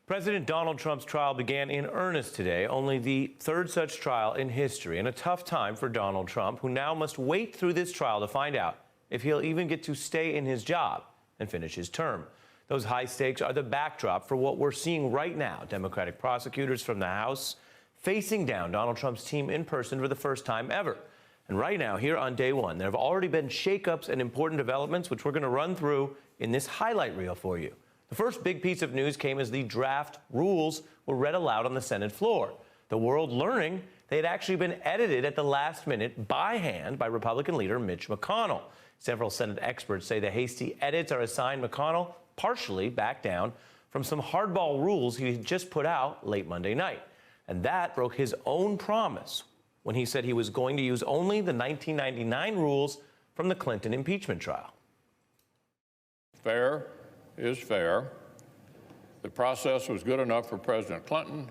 President Donald Trump's trial began in earnest today, only the third such trial in history, and a tough time for Donald Trump, who now must wait through this trial to find out if he'll even get to stay in his job and finish his term. Those high stakes are the backdrop for what we're seeing right now. Democratic prosecutors from the House facing down Donald Trump's team in person for the first time ever. And right now, here on day one, there have already been shakeups and important developments, which we're going to run through in this highlight reel for you. The first big piece of news came as the draft rules were read aloud on the Senate floor. The world learning they had actually been edited at the last minute by hand by Republican leader Mitch McConnell. Several Senate experts say the hasty edits are a sign McConnell partially backed down from some hardball rules he had just put out late Monday night. And that broke his own promise when he said he was going to use only the 1999 rules from the Clinton impeachment trial. Fair is fair. The process was good enough for President Clinton,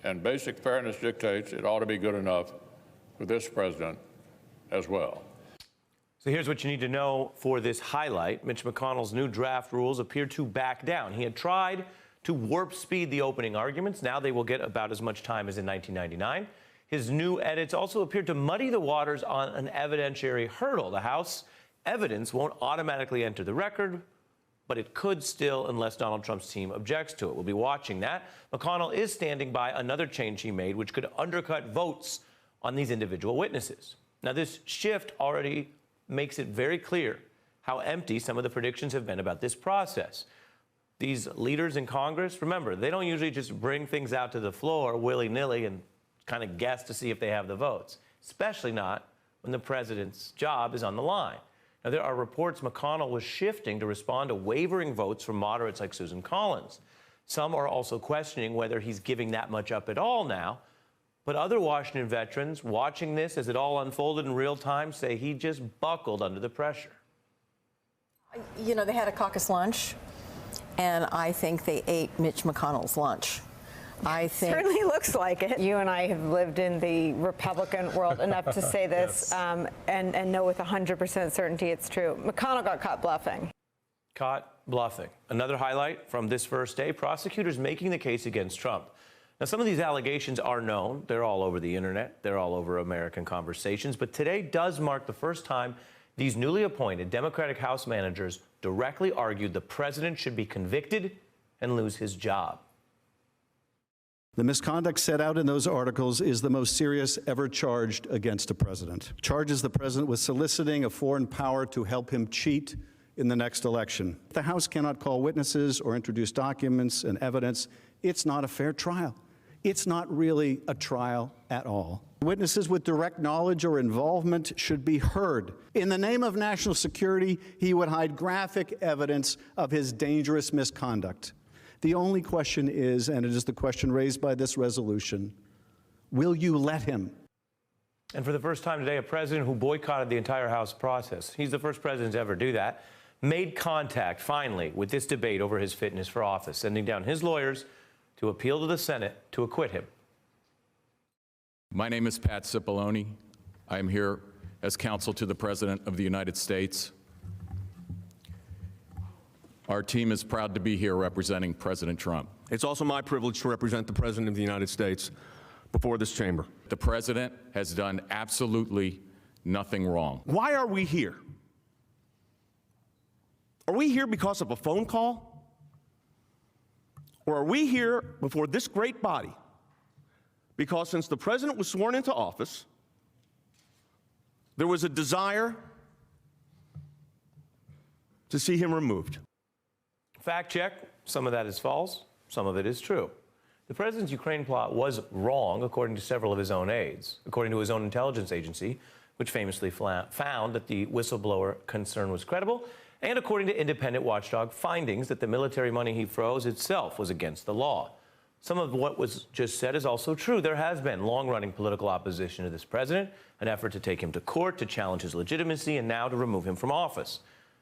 and basic fairness dictates it ought to be good enough for this president as well. So here's what you need to know for this highlight. Mitch McConnell's new draft rules appear to back down. He had tried to warp speed the opening arguments. Now they will get about as much time as in 1999. His new edits also appear to muddy the waters on an evidentiary hurdle. The House evidence won't automatically enter the record, but it could still unless Donald Trump's team objects to it. We'll be watching that. McConnell is standing by another change he made, which could undercut votes on these individual witnesses. Now, this shift already makes it very clear how empty some of the predictions have been about this process. These leaders in Congress, remember, they don't usually just bring things out to the floor willy-nilly and kind of guess to see if they have the votes, especially not when the president's job is on the line. Now, there are reports McConnell was shifting to respond to wavering votes from moderates like Susan Collins. Some are also questioning whether he's giving that much up at all now. But other Washington veterans watching this as it all unfolded in real time say he just buckled under the pressure. You know, they had a caucus lunch, and I think they ate Mitch McConnell's lunch. I think certainly looks like it. You and I have lived in the Republican world enough to say this, yes. and know with 100% certainty it's true. McConnell got caught bluffing. Caught bluffing. Another highlight from this first day, prosecutors making the case against Trump. Now, some of these allegations are known. They're all over the internet. They're all over American conversations. But today does mark the first time these newly appointed Democratic House managers directly argued the president should be convicted and lose his job. The misconduct set out in those articles is the most serious ever charged against a president. Charges the president with soliciting a foreign power to help him cheat in the next election. The House cannot call witnesses or introduce documents and evidence. It's not a fair trial. It's not really a trial at all. Witnesses with direct knowledge or involvement should be heard. In the name of national security, he would hide graphic evidence of his dangerous misconduct. The only question is, and it is the question raised by this resolution, will you let him? And for the first time today, a president who boycotted the entire House process, he's the first president to ever do that, made contact, finally, with this debate over his fitness for office, sending down his lawyers to appeal to the Senate to acquit him. My name is Pat Cipollone. I am here as counsel to the President of the United States. Our team is proud to be here representing President Trump. It's also my privilege to represent the President of the United States before this chamber. The President has done absolutely nothing wrong. Why are we here? Are we here because of a phone call? Or are we here before this great body because since the President was sworn into office, there was a desire to see him removed? Fact check, some of that is false, some of it is true. The president's Ukraine plot was wrong, according to several of his own aides, according to his own intelligence agency, which famously found that the whistleblower concern was credible, and according to independent watchdog findings that the military money he froze itself was against the law. Some of what was just said is also true. There has been long-running political opposition to this president, an effort to take him to court, to challenge his legitimacy, and now to remove him from office.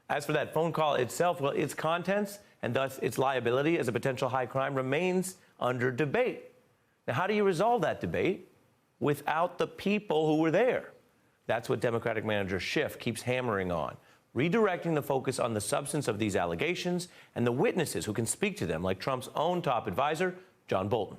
As for that phone call itself, well, its contents and thus its liability as a potential high crime remains under debate. Now, how do you resolve that debate without the people who were there? That's what Democratic manager Schiff keeps hammering on. redirecting the focus on the substance of these allegations and the witnesses who can speak to them, like Trump's own top advisor, John Bolton.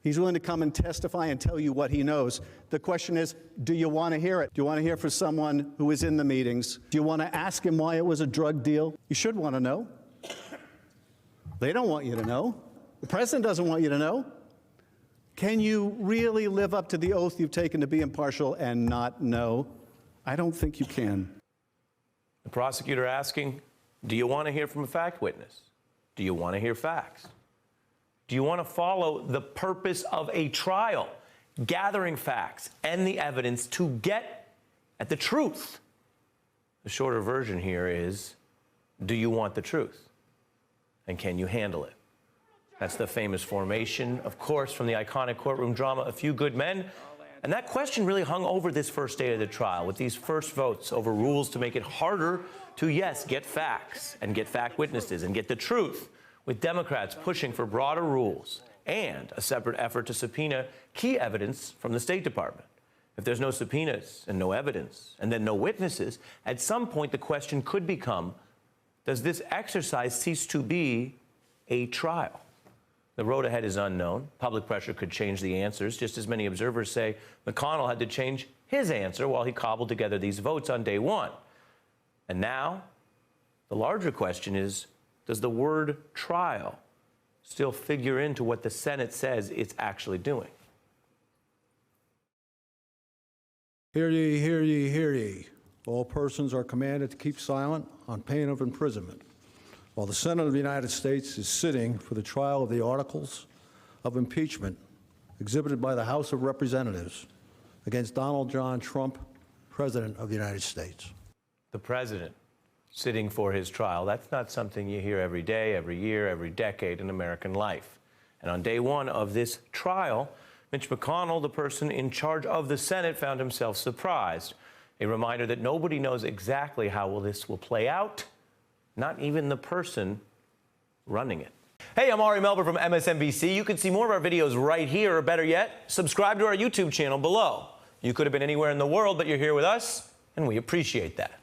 He's willing to come and testify and tell you what he knows. The question is, do you want to hear it? Do you want to hear from someone who was in the meetings? Do you want to ask him why it was a drug deal? You should want to know. They don't want you to know. The president doesn't want you to know. Can you really live up to the oath you've taken to be impartial and not know? I don't think you can. The prosecutor asking, do you want to hear from a fact witness? Do you want to hear facts? Do you want to follow the purpose of a trial, gathering facts and the evidence to get at the truth? The shorter version here is, do you want the truth? And can you handle it? That's the famous formation, of course, from the iconic courtroom drama, A Few Good Men. And that question really hung over this first day of the trial, with these first votes over rules to make it harder to, yes, get facts and get fact witnesses and get the truth, with Democrats pushing for broader rules and a separate effort to subpoena key evidence from the State Department. If there's no subpoenas and no evidence and then no witnesses, at some point the question could become, does this exercise cease to be a trial? The road ahead is unknown. Public pressure could change the answers, just as many observers say McConnell had to change his answer while he cobbled together these votes on day one. And now, the larger question is, does the word trial still figure into what the Senate says it's actually doing? Hear ye, hear ye, hear ye. All persons are commanded to keep silent on pain of imprisonment while the Senate of the United States is sitting for the trial of the articles of impeachment exhibited by the House of Representatives against Donald John Trump, President of the United States. The president sitting for his trial. That's not something you hear every day, every year, every decade in American life. And on day one of this trial, Mitch McConnell, the person in charge of the Senate, found himself surprised. A reminder that nobody knows exactly how this will play out, not even the person running it. Hey, I'm Ari Melber from MSNBC. You can see more of our videos right here, or better yet, subscribe to our YouTube channel below. You could have been anywhere in the world, but you're here with us, and we appreciate that.